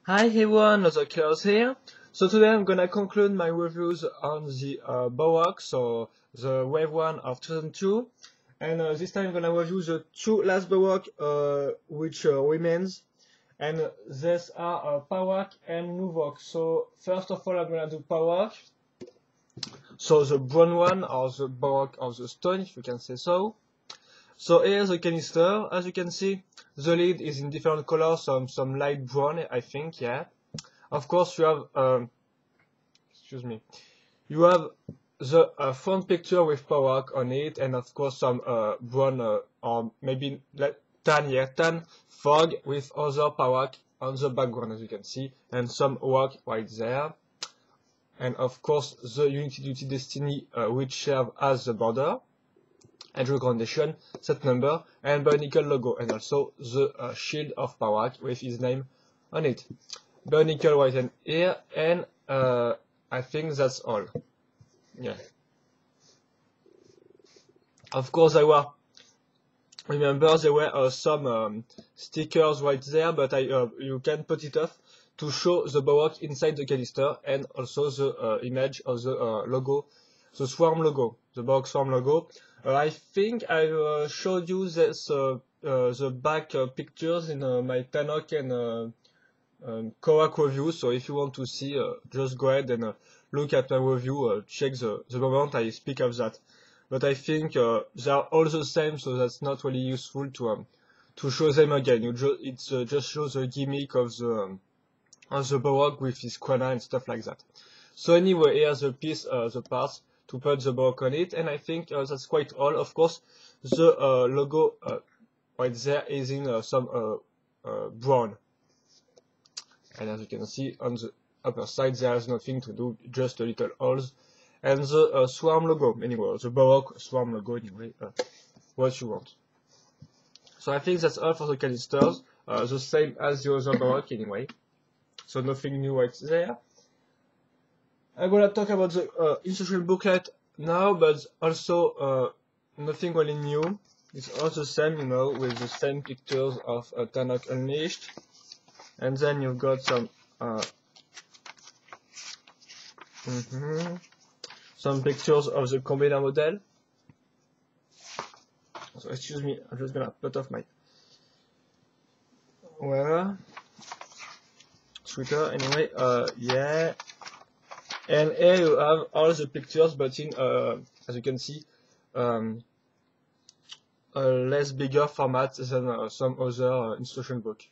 Hi everyone, another Chaos here. So today I'm gonna conclude my reviews on the Pahrak, so the Wave 1 of 2002. And this time I'm gonna review the two last Pahrak which remains. And these are Pahrak and Nuhvok. So first of all I'm gonna do Pahrak. So the brown one, or the Pahrak of the stone, if you can say so. So here's the canister. As you can see, the lid is in different colors, some light brown, I think, yeah. Of course, you have, you have the front picture with Pahrak on it, and of course some brown or maybe tan fog with other Pahrak on the background, as you can see, and some rock right there. And of course, the Unity Duty Destiny, which serve as the border. Edge recommendation, set number, and Bionicle logo, and also the shield of Pahrak with his name on it. Bionicle right hand here, and I think that's all. Yeah. Of course, remember there were some stickers right there, but you can put it off to show the Pahrak inside the canister, and also the image of the logo, the swarm logo, the Pahrak swarm logo. I think I showed you this, the back pictures in my Tanok and Pahrak review, so if you want to see, just go ahead and look at my review, check the moment I speak of that. But I think they are all the same, so that's not really useful to show them again. It just shows the gimmick of the Pahrak with his Quana and stuff like that. So anyway, here's the piece, the parts to put the Pahrak on it, and I think that's quite all. Of course, the logo right there is in some brown, and as you can see on the upper side there is nothing to do, just a little holes, and the swarm logo anyway, the Pahrak swarm logo anyway, what you want. So I think that's all for the canisters, the same as the other Pahrak anyway, so nothing new right there. I'm gonna talk about the instruction booklet now, but also nothing really new. It's all the same, you know, with the same pictures of Tanok Unleashed. And then you've got some pictures of the combiner model. So excuse me, I'm just gonna put off my Twitter anyway. Yeah. And here you have all the pictures, but in, as you can see, a less bigger format than some other instruction book.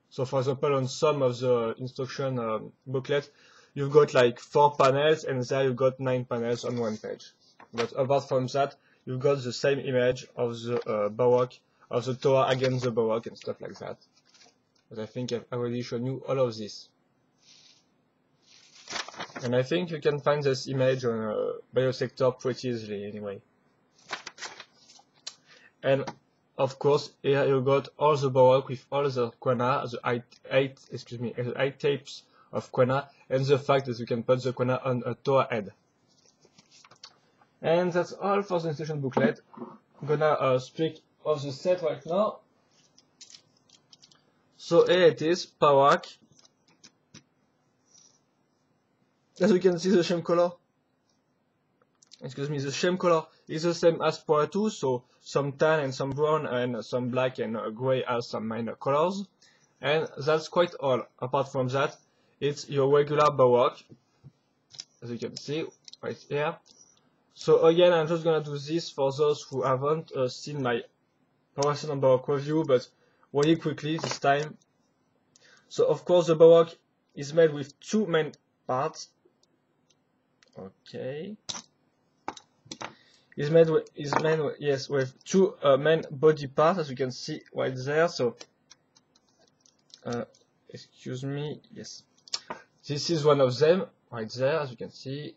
So for example, on some of the instruction booklet, you've got like 4 panels, and there you've got 9 panels on one page. But apart from that, you've got the same image of the Pahrak, of the tower against the Pahrak and stuff like that. But I think I've already shown you all of this. And I think you can find this image on Biosector pretty easily anyway. And of course, here you got all the Pahrak with all the Quana, the 8 tapes of Quana, and the fact that you can put the Quana on a tower head. And that's all for the instruction booklet. I'm gonna speak of the set right now. So here it is, Pahrak. As you can see, the shame color, the shame color is the same as Pahrak 2, so some tan and some brown and some black and gray as some minor colors. And that's quite all. Apart from that, it's your regular Pahrak, as you can see right here. So again, I'm just gonna do this for those who haven't seen my Pahrak review, but really quickly this time. So of course, the Pahrak is made with 2 main parts. Okay. Is made with 2 main body parts, as you can see right there. So, excuse me, yes. This is one of them right there, as you can see,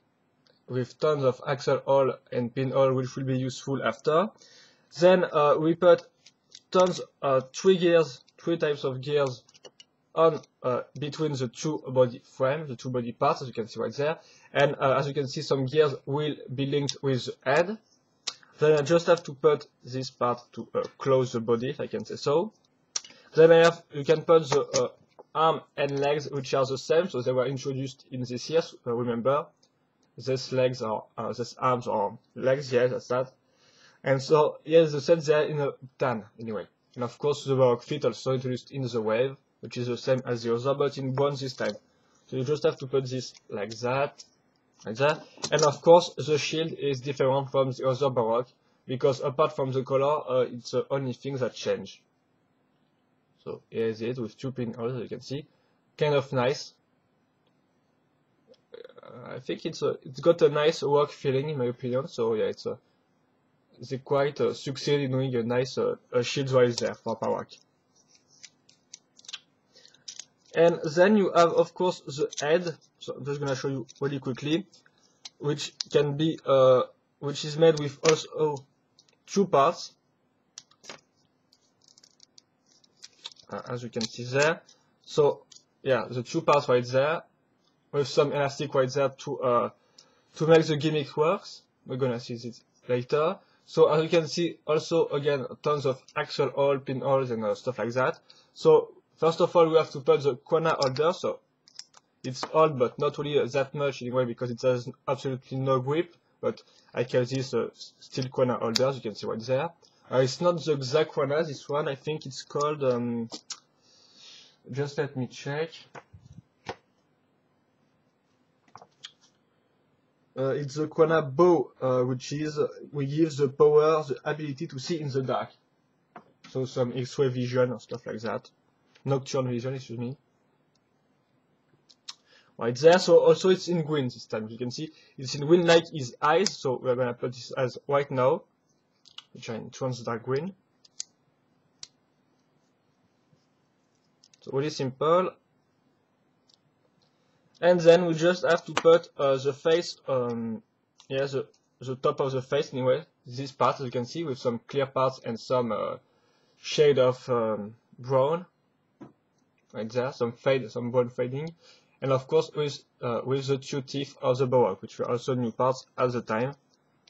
with tons of axle hole and pinhole, which will be useful after. Then we put tons of 3 types of gears on between the 2 body frames, the 2 body parts, as you can see right there. And as you can see, some gears will be linked with the head. Then I just have to put this part to close the body, if I can say so. Then you can put the arm and legs which are the same, so they were introduced in this year. Remember, these legs are these arms or legs, yes, that's that. And so yes, the set there in a tan anyway. And of course the Baroque feet also introduced in the wave, which is the same as the other but in bronze this time. So you just have to put this like that, and of course the shield is different from the other Baroque because apart from the color, it's the only thing that change. So here is it with two pinholes, as you can see, kind of nice. I think it's got a nice work feeling in my opinion. So yeah, they quite succeed in doing a nice shield right there for Pahrak. And then you have of course the head. So I'm just gonna show you really quickly, which can be which is made with also two parts, as you can see there. So yeah, the two parts right there, with some elastic right there to make the gimmick works. We're gonna see this later. So as you can see, also again tons of axle hole, pinholes, and stuff like that. So first of all, we have to put the corner holder. So it's old, but not really that much anyway because it has absolutely no grip. But I call this steel corner holder, as you can see right there. It's not the exact corner. This one, I think it's called. Just let me check. It's the corner bow, which is we give the power, the ability to see in the dark. So some X-ray vision or stuff like that. Nocturne vision, excuse me. Right there. So also it's in green this time. You can see it's in green like his eyes. So we're gonna put this as white now, which are trans dark green. So really simple. And then we just have to put the face, yeah, the top of the face anyway, this part as you can see with some clear parts and some shade of brown, right there, some fade, some brown fading, and of course with the two teeth of the Baroque, which were also new parts at the time.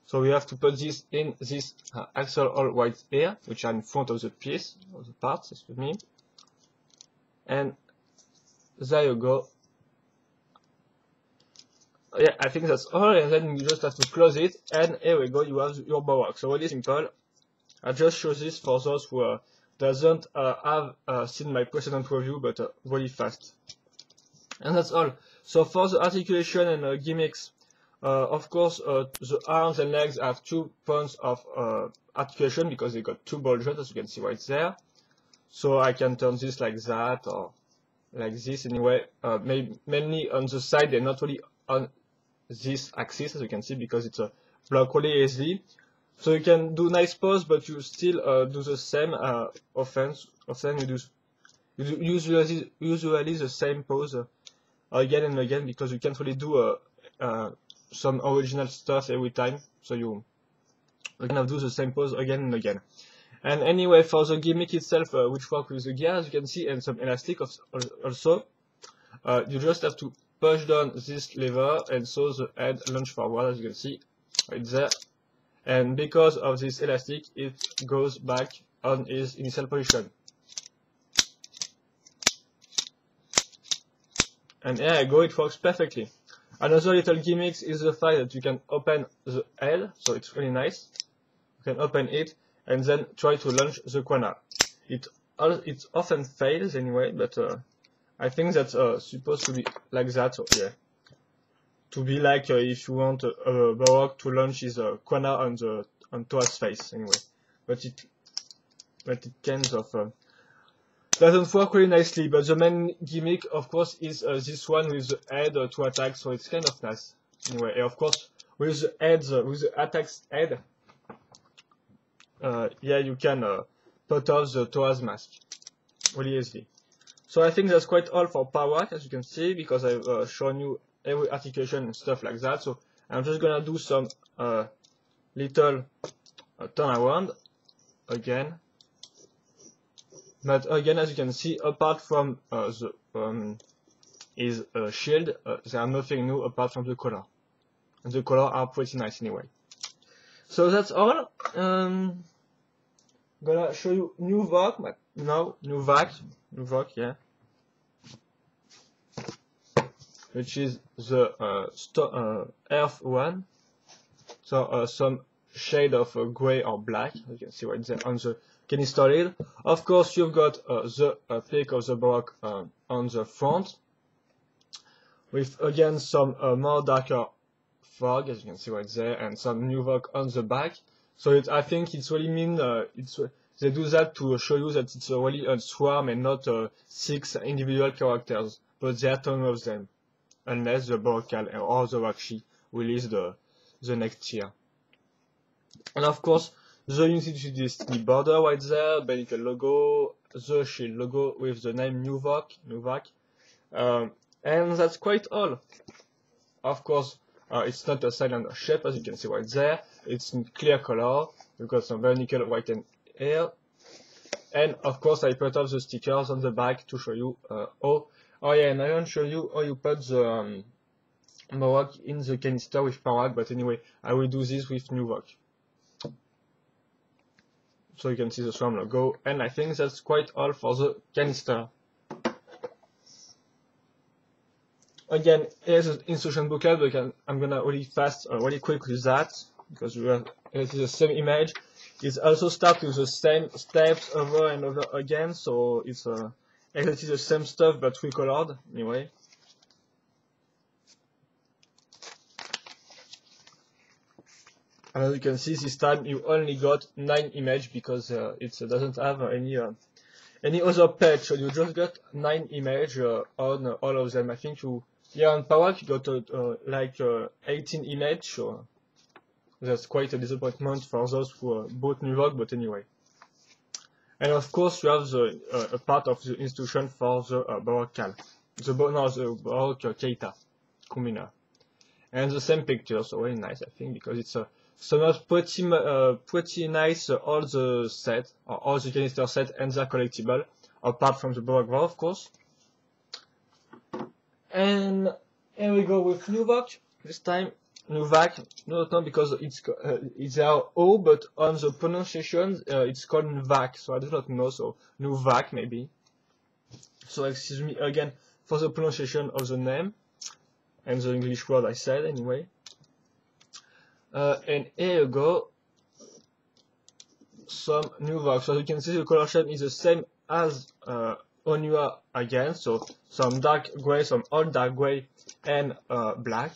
So we have to put this in this axle hole right here, which are in front of the piece, of the parts, excuse me, and there you go. Yeah, I think that's all, and then you just have to close it, and here we go, you have your Baroque. So really simple. I just show this for those who doesn't have seen my precedent review, but really fast. And that's all. So for the articulation and gimmicks, of course, the arms and legs have 2 points of articulation because they got 2 ball joints, as you can see right there. So I can turn this like that or like this anyway. Mainly on the side, they're not really on this axis, as you can see, because it's a block really easily. So you can do nice pose, but you still do the same often you do usually the same pose again and again because you can't really do some original stuff every time. So you kind of do the same pose again and again. And anyway, for the gimmick itself, which works with the gear, as you can see, and some elastic also, you just have to push down this lever, and so the head launch forward, as you can see right there. And because of this elastic, it goes back on its initial position. And here I go, it works perfectly. Another little gimmick is the fact that you can open the L, so it's really nice. You can open it and then try to launch the corner. It often fails anyway, but I think that's supposed to be like that. So yeah, to be like if you want a Baroque to launch his corner on Toa's face anyway. But it kind of doesn't work really nicely. But the main gimmick, of course, is this one with the head to attack. So it's kind of nice anyway. And of course, with the heads, with the attack's head, yeah, you can put off the Toa's mask really easily. So I think that's quite all for Pahrak, as you can see, because I've shown you every articulation and stuff like that. So I'm just gonna do some little turnaround again. But again, as you can see, apart from his shield, there are nothing new apart from the color. And the color are pretty nice anyway. So that's all. Gonna show you Nuhvok, but no, Nuhvok, yeah. which is the earth one. So some shade of gray or black, you can see right there on the canister lid. Of course, you've got the peak of the Baroque on the front, with again some more darker fog, as you can see right there, and some Nuhvok on the back. So I think it's really they do that to show you that it's really a swarm and not 6 individual characters, but there are 10 of them, unless the Baroque or the Wakshi release the next year. And of course, the Unity Destiny border right there, Bionicle logo, the shield logo with the name Nuhvok, and that's quite all. Of course, it's not a silent shape, as you can see right there. It's in clear color. You've got some Bionicle white and here. And of course, I put off the stickers on the back to show you oh yeah, and I won't show you how you put the Baroque in the canister with Pahrak, but anyway, I will do this with Nuhvok. So you can see the swarm logo, and I think that's quite all for the canister. Again, here's the instruction booklet, but I'm gonna really quick with that, because it is the same image. It also starts with the same steps over and over again, so it's exactly the same stuff but recolored anyway. And as you can see, this time you only got 9 images because it doesn't have any other page, so you just got 9 images on all of them. I think on Pahrak you got like 18 images, so that's quite a disappointment for those who bought Nuhvok, but anyway. And of course you have a part of the instruction for the Baroque Cal, the Baroque Keita Kumina, and the same picture, so very nice I think, because it's pretty nice all the set, or all the canister set and their collectible, apart from the Baroque War of course. And here we go with Nuhvok. This time Nuhvok, not because it's our O, but on the pronunciation it's called Nuhvok, so I do not know, so Nuhvok maybe. So excuse me again for the pronunciation of the name and the English word I said anyway. And here you go, some Nuhvok. So you can see the color scheme is the same as Onua again, so some dark gray, some all dark gray, and black.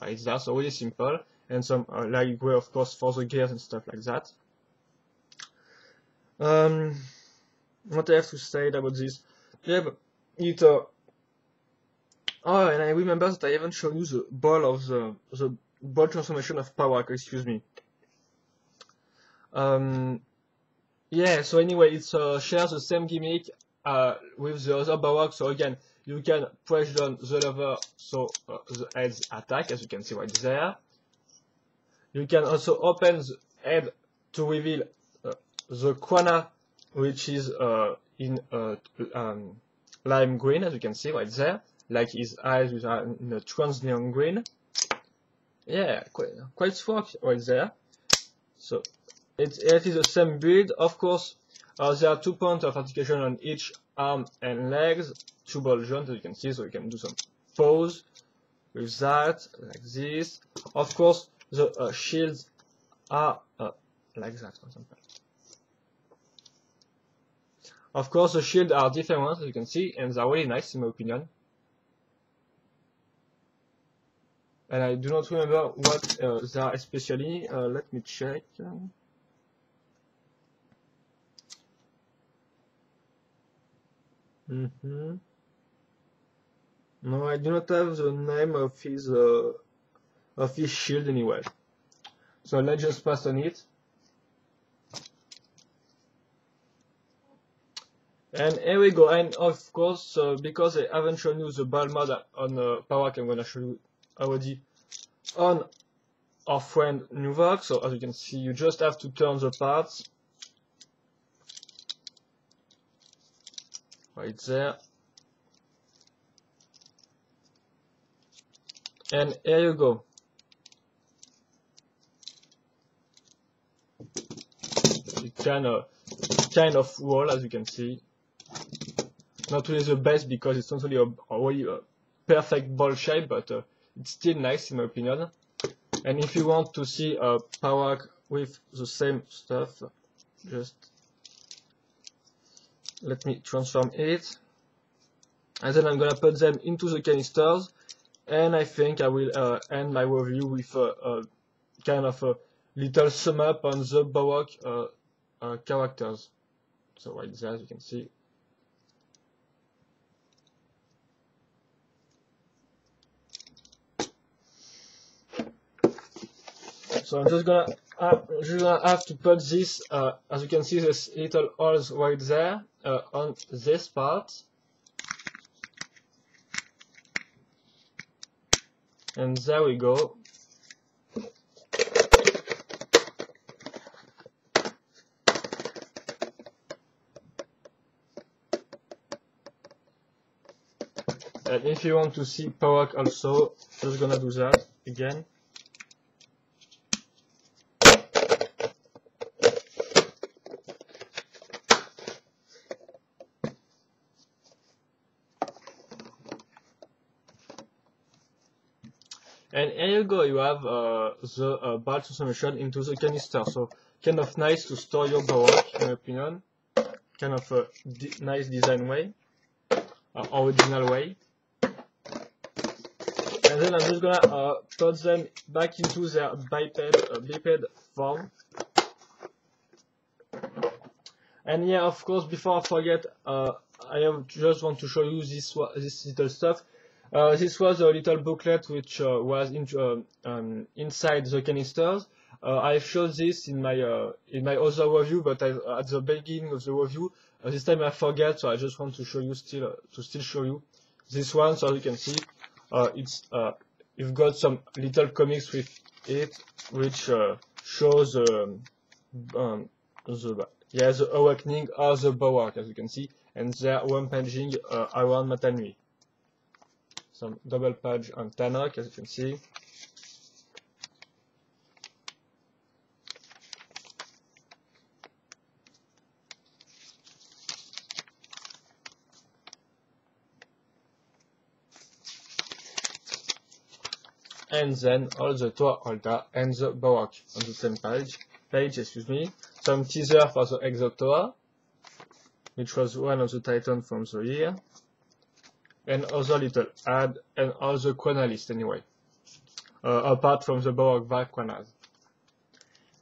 Right there, so really simple, and some light gray of course for the gears and stuff like that. What I have to say about this? Yeah, but oh, and I remember that I haven't shown you the ball of the ball transformation of Pahrak, excuse me. Yeah, so anyway, it shares the same gimmick with the other Baroque. So again, you can press down the lever so the heads attack, as you can see right there. You can also open the head to reveal the Quana, which is in lime green, as you can see right there, like his eyes which are in a trans neon green. Yeah, quite swag right there. So it is the same build, of course. There are 2 points of articulation on each arm and legs, 2 ball joints, as you can see, so you can do some pose with that, like this. Of course, the shields are like that, for example. Of course, the shields are different ones, as you can see, and they're really nice in my opinion. And I do not remember what they are especially. Let me check. No, I do not have the name of his shield anyway. So let's just pass on it. And here we go. And of course, because I haven't shown you the ball mod on Pahrak, I'm gonna show you already on our friend Nuhvok. So as you can see, you just have to turn the parts right there, and here you go. It's kind of wall, as you can see. Not really the best because it's not really perfect ball shape, but it's still nice in my opinion. And if you want to see a Pahrak with the same stuff, just let me transform it. And then I'm gonna put them into the canisters, and I think I will end my review with a kind of a little sum up on the Pahrak characters. So right there, as you can see. So I'm just gonna have to put this, as you can see, this little holes right there on this part. And there we go. And if you want to see Pahrak also, just gonna do that again. And here you go, you have the ball transformation into the canister. So kind of nice to store your Pahrak, in my opinion. Kind of a nice design way, original way. And then I'm just gonna put them back into their biped form. And yeah, of course, before I forget, just want to show you this little stuff. This was a little booklet which was inside the canisters. I showed this in my other review, but at the beginning of the review, this time I forget, so I just want to show you still show you this one. So as you can see, you've got some little comics with it, which shows the awakening of the Pahrak, as you can see, and they're rampaging around Mata Nui. Some double page on Pahrak, as you can see. And then all the Toa Alta and the Pahrak on the same page, excuse me. Some teaser for the Exotoa, which was one of the titans from the year. And other little ad, and all the Quana list anyway, apart from the Pahrak Quanas.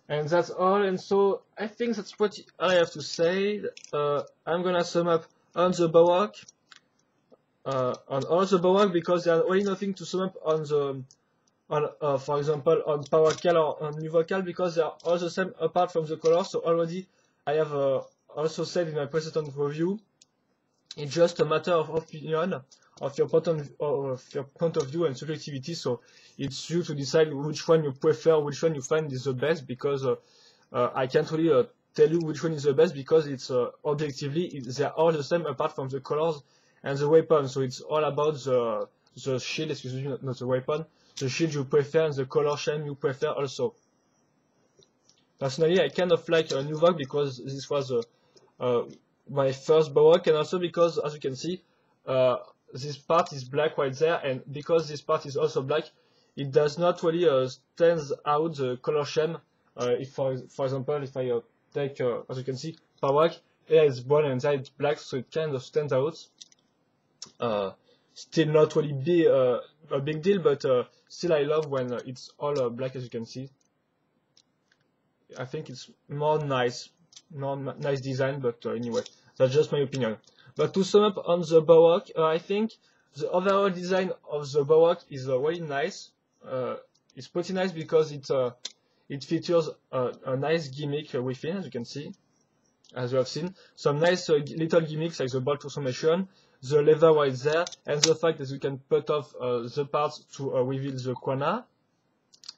And that's all, and so I think that's what I have to say. I'm gonna sum up on the Pahrak, on all the Pahrak, because there's really nothing to sum up on the, for example, on Pahrak or on Nuhvok, because they are all the same apart from the color. So already I have also said in my precedent review, it's just a matter of opinion, of your point of view and subjectivity. So it's you to decide which one you prefer, which one you find is the best, because I can't really tell you which one is the best, because it's objectively they're all the same apart from the colors and the weapon. So it's all about the shield, excuse me, not the weapon, the shield you prefer and the color scheme you prefer also. Personally, I kind of like Nuhvok because this was my first Pahrak, and also because, as you can see, this part is black right there, and because this part is also black, it does not really stand out the color scheme. If, for example, if I take, as you can see, Pahrak, here it's brown and there it's black, so it kind of stands out. Still not really be a big deal, but still I love when it's all black, as you can see. I think it's more nice design, but anyway, that's just my opinion. But to sum up on the Pahrak, I think the overall design of the Pahrak is really nice. It's pretty nice because it features a nice gimmick within, as you can see, as you have seen. Some nice little gimmicks like the ball transformation, the lever right there, and the fact that you can put off the parts to reveal the Quana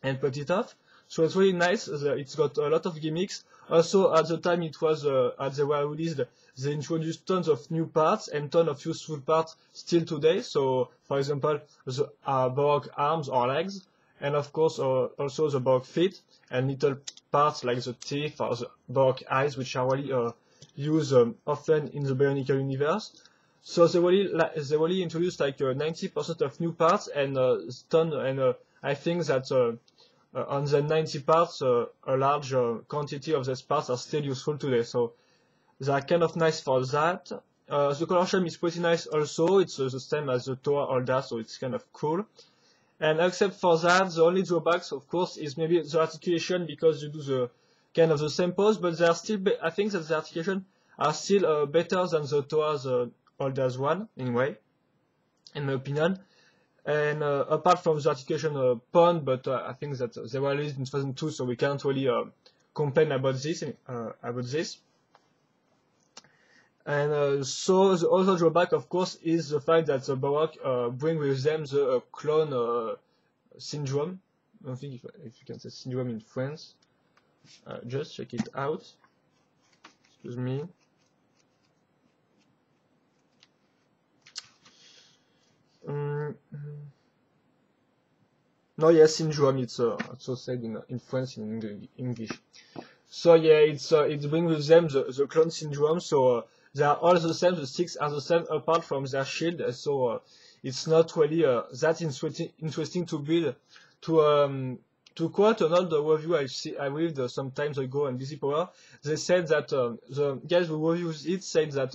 and put it off. So it's really nice. It's got a lot of gimmicks. Also, at the time it was as they were released, they introduced tons of new parts and tons of useful parts still today. So, for example, the Pahrak arms or legs, and of course also the Pahrak feet and little parts like the teeth or the Pahrak eyes, which are really used often in the Bionicle universe. So they really introduced like 90% of new parts and I think that on the 90 parts, a large quantity of these parts are still useful today. So they are kind of nice for that. The color scheme is pretty nice also. It's the same as the Toa Holda, so it's kind of cool. And except for that, the only drawbacks, of course, is maybe the articulation, because you do the kind of the same pose, but they are still. I think that the articulation are still better than the Toa's Holda's one, anyway, in my opinion. And apart from the articulation point, but I think that they were released in 2002, so we can't really complain about this. And so the other drawback, of course, is the fact that the Baroque bring with them the clone syndrome. I don't think if you can say syndrome in France. Just check it out. Excuse me. No, yes, syndrome. It's also said in French in English. So yeah, it brings with them the clone syndrome. So they are all the same. The sticks are the same apart from their shield. So it's not really that interesting to build. To quote an old review I read some time ago on DC Power, they said that the guys who reviews it said that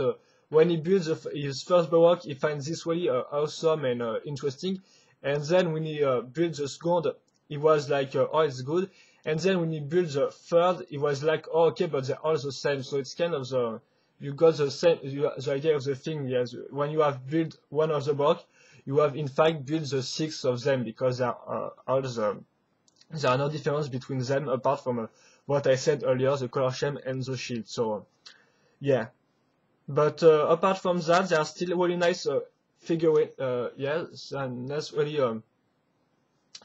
when he builds his first Baroque, he finds this really awesome and interesting. And then when he builds the second, he was like, oh, it's good. And then when he builds the third, he was like, oh, okay, but they're all the same. So it's kind of you got the same, the idea of the thing. Yes, when you have built one of the Baroque, you have in fact built the 6 of them, because they are all there are no difference between them apart from what I said earlier, the color scheme and the shield. So yeah, but apart from that, they are still really nice figurine. Yes, and that's really,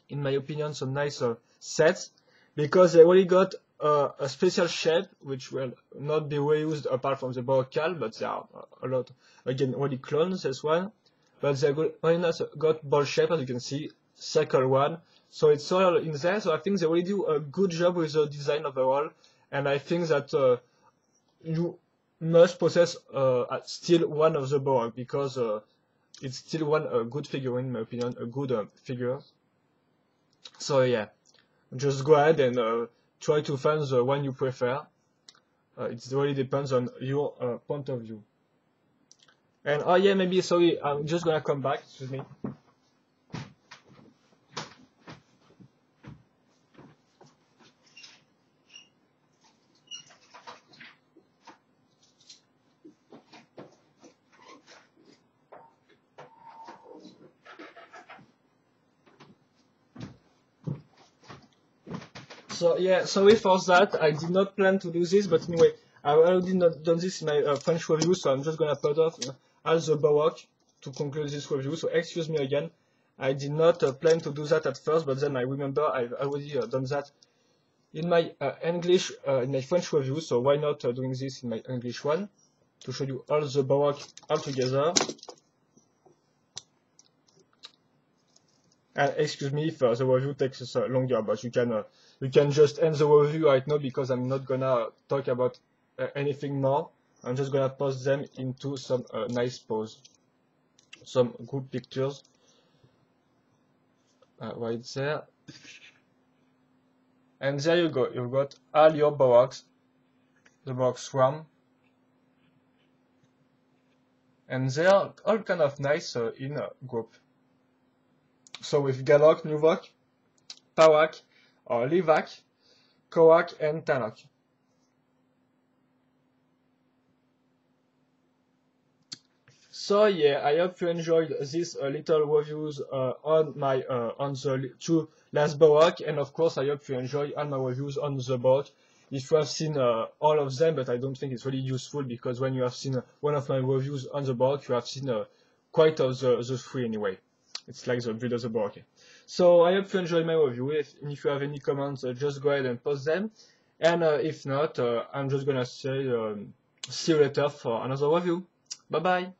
in my opinion, some nice sets, because they really got a special shape which will not be reused apart from the Baroque, but there are a lot, again, really clones, this one. But they got ball shape, as you can see, circle one. So it's all in there. So I think they really do a good job with the design overall. And I think that you must possess still one of the Baroque, because it's still one good figurine, in my opinion, a good figure. So yeah, just go ahead and try to find the one you prefer. It really depends on your point of view. And oh yeah, maybe, sorry, I'm just gonna come back, excuse me. So yeah, sorry for that. I did not plan to do this, but anyway, I already not done this in my French review, so I'm just gonna put off all the Baroque to conclude this review. So excuse me again. I did not plan to do that at first, but then I remember I've already done that in my English, in my French review. So why not doing this in my English one to show you all the Baroque all together. And excuse me if the review takes us longer, but you can just end the review right now, because I'm not gonna talk about anything more. I'm just gonna post them into some nice pose, some group pictures right there. And there you go. You've got all your Baroques, the Baroque Swarm, and they are all kind of nice in a group. So with Pahrak Nuhvok, Pahrak, or Livak, Kowak, and Tanok. So yeah, I hope you enjoyed this little reviews on my on the 2 last Baroque, and of course I hope you enjoy all my reviews on the Baroque. If you have seen all of them, but I don't think it's really useful, because when you have seen one of my reviews on the Baroque, you have seen quite of the 3 anyway. It's like the build of the Baroque. So I hope you enjoyed my review. If you have any comments, just go ahead and post them. And if not, I'm just gonna say see you later for another review. Bye bye.